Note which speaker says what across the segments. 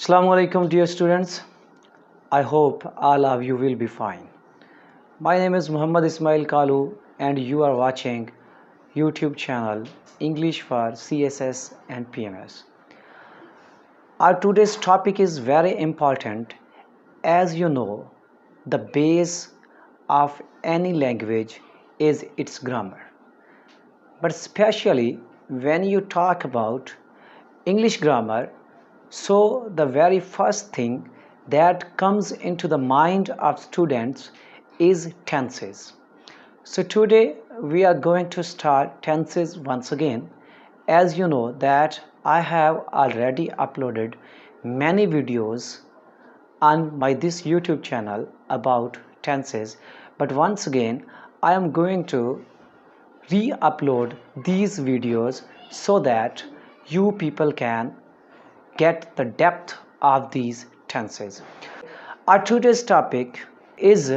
Speaker 1: Assalamu alaikum dear students. I hope all of you will be fine. My name is Muhammad Ismail Kalu and you are watching YouTube channel English for CSS and PMS. Our today's topic is very important. As you know, the base of any language is its grammar. But especially when you talk about English grammar, so the very first thing that comes into the mind of students is tenses. So today we are going to start tenses once again. As you know that I have already uploaded many videos on this YouTube channel about tenses, but once again I am going to re-upload these videos so that you people can get the depth of these tenses. Our today's topic is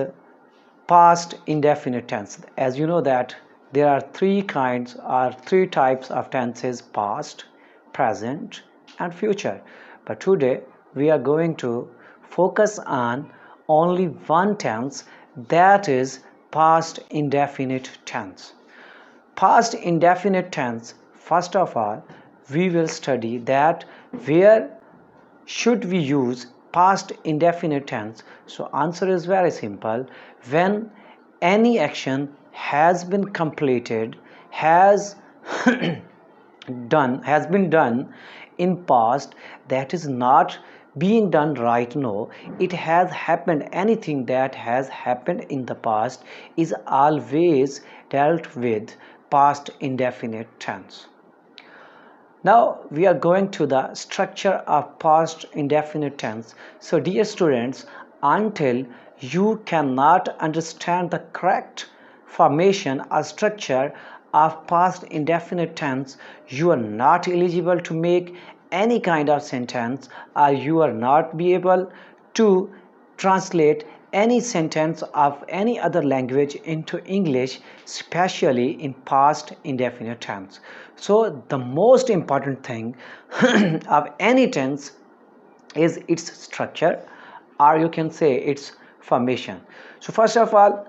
Speaker 1: past indefinite tense. As you know that there are three types of tenses: past, present and future. But today we are going to focus on only one tense, that is past indefinite tense. Past indefinite tense, first of all we will study that where should we use past indefinite tense. So answer is very simple: when any action has been completed, has been done in past, that is not being done right now, it has happened, anything that has happened in the past is always dealt with past indefinite tense. Now we are going to the structure of past indefinite tense. So dear students, until you cannot understand the correct formation or structure of past indefinite tense, you are not eligible to make any kind of sentence, or you are not be able to translate any sentence of any other language into English, especially in past indefinite tense. So the most important thing of any tense is its structure, or you can say its formation. So first of all,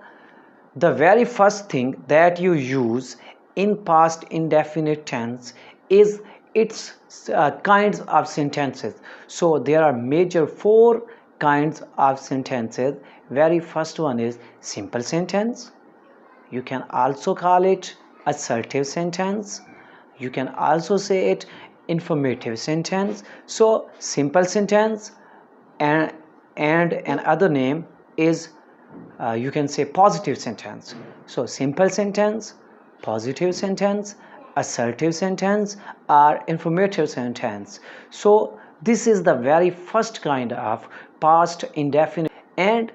Speaker 1: the very first thing that you use in past indefinite tense is its kinds of sentences. So there are major four kinds of sentences. Very first one is simple sentence. You can also call it assertive sentence. You can also say it informative sentence. So simple sentence and another name is you can say positive sentence. So simple sentence, positive sentence, assertive sentence or informative sentence. So this is the very first kind of past indefinite, and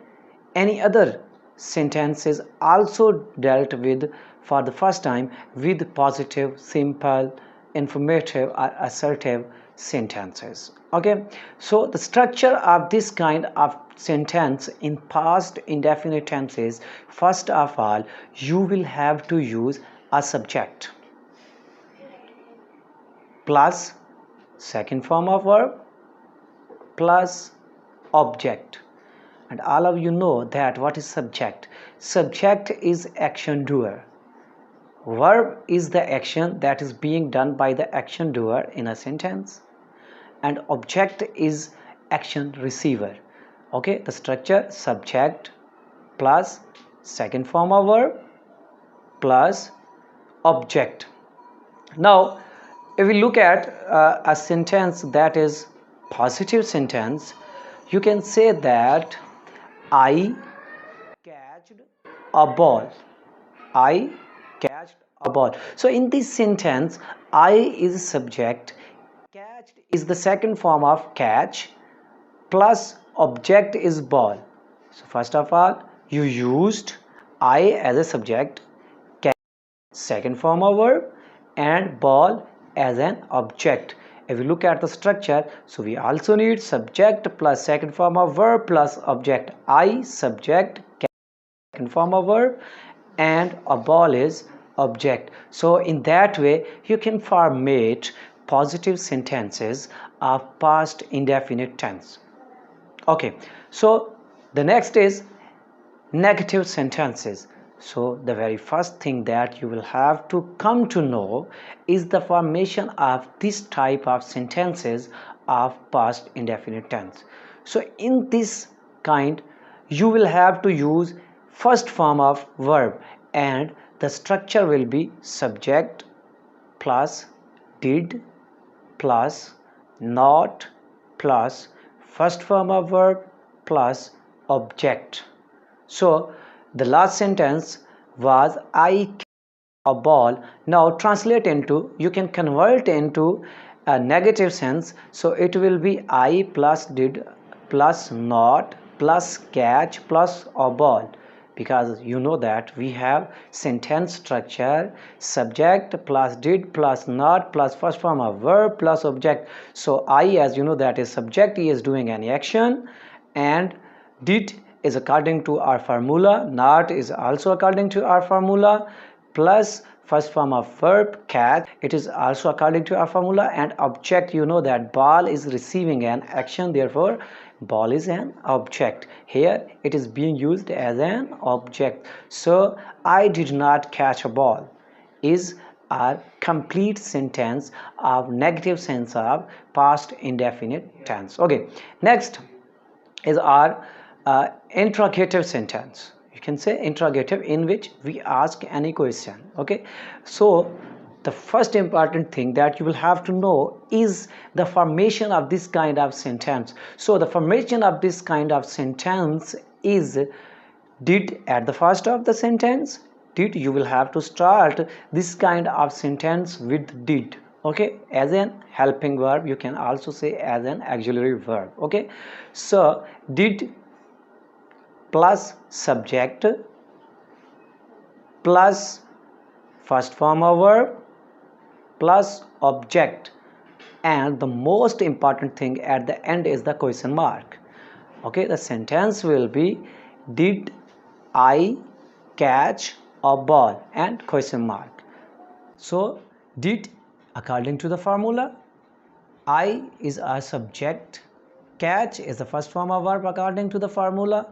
Speaker 1: any other sentence is also dealt with for the first time with positive, simple, informative or assertive sentences. Okay, so the structure of this kind of sentence in past indefinite tenses, first of all you will have to use a subject plus second form of verb plus object. And all of you know that what is subject. Subject is action doer. Verb is the action that is being done by the action doer in a sentence, and object is action receiver. Okay, the structure: subject plus second form of verb plus object. Now if we look at a sentence that is positive sentence, you can say that I catched a ball. I catched a ball. So in this sentence, I is subject, catched is the second form of catch, plus object is ball. So first of all you used I as a subject, catch second form of verb and ball as an object. If we look at the structure, so we also need subject plus second form of verb plus object. I subject, second form of verb and a ball is object. So in that way you can formate positive sentences of past indefinite tense. Okay, so the next is negative sentences. So the very first thing that you will have to come to know is the formation of this type of sentences of past indefinite tense. So in this kind you will have to use first form of verb, and the structure will be subject plus did plus not plus first form of verb plus object. So the last sentence was I a ball. Now translate into, you can convert into a negative sense. So it will be I plus did plus not plus catch plus a ball, because you know that we have sentence structure subject plus did plus not plus first form of verb plus object. So I, as you know, that is subject, he is doing any action, and did is according to our formula, not is also according to our formula, plus first form of verb catch, it is also according to our formula, and object, you know that ball is receiving an action, therefore ball is an object. Here it is being used as an object. So I did not catch a ball is our complete sentence of negative sense of past indefinite tense. Okay, next is our interrogative sentence. You can say interrogative, in which we ask any question. Okay, so the first important thing that you will have to know is the formation of this kind of sentence. So the formation of this kind of sentence is did at the first of the sentence. Did, you will have to start this kind of sentence with did. Okay, as an helping verb, you can also say as an auxiliary verb. Okay, so did plus subject plus first form of verb plus object, and the most important thing at the end is the question mark. Okay, the sentence will be did I catch a ball and question mark. So did, according to the formula, I is a subject, catch is the first form of verb according to the formula,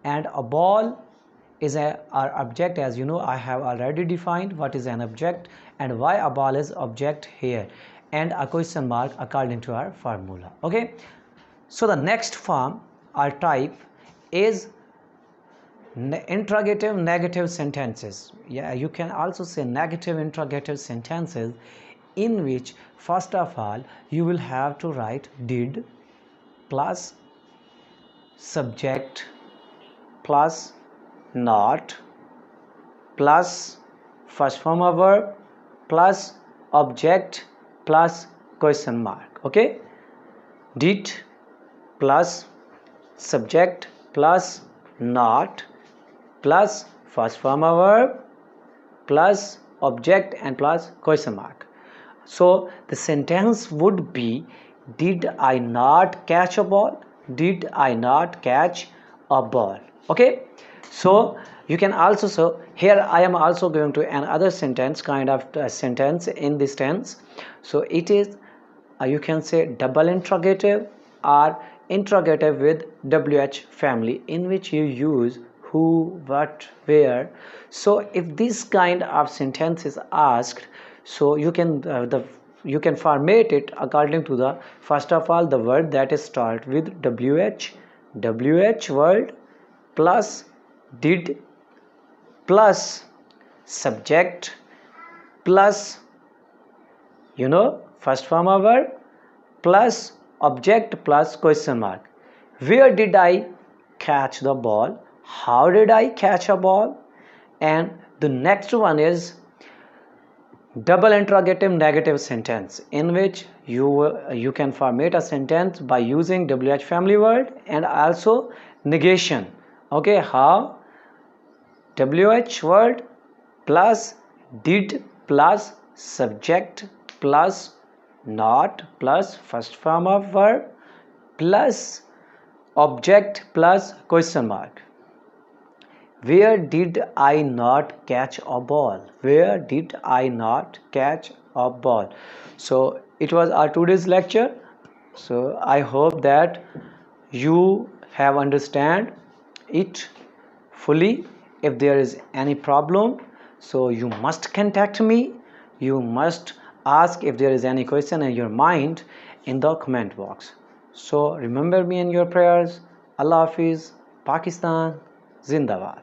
Speaker 1: and a ball is our object. As you know, I have already defined what is an object and why a ball is object here, and a question mark according to our formula. Okay, so the next form or type is interrogative negative sentences. Yeah, you can also say negative interrogative sentences, in which first of all you will have to write did plus subject plus not plus first form of verb plus object plus question mark. Okay, did plus subject plus not plus first form of verb plus object and plus question mark. So the sentence would be did I not catch a ball? Did I not catch a ball? Okay, so you can also, so here I am also going to another sentence kind of sentence in this tense. So it is you can say double interrogative or interrogative with WH family, in which you use who, what, where. So if this kind of sentence is asked, so you can you can format it according to the first of all the word that is start with WH word plus did plus subject plus, you know, first form of verb plus object plus question mark. Where did I catch the ball? How did I catch a ball? And the next one is double interrogative negative sentence, in which you can format a sentence by using WH family word and also negation. Okay, how? WH word plus did plus subject plus not plus first form of verb plus object plus question mark. Where did I not catch a ball? Where did I not catch a ball? So it was our today's lecture. So I hope that you have understand it fully. If there is any problem, so you must contact me. You must ask if there is any question in your mind in the comment box. So remember me in your prayers. Allah Hafiz. Pakistan Zindabad.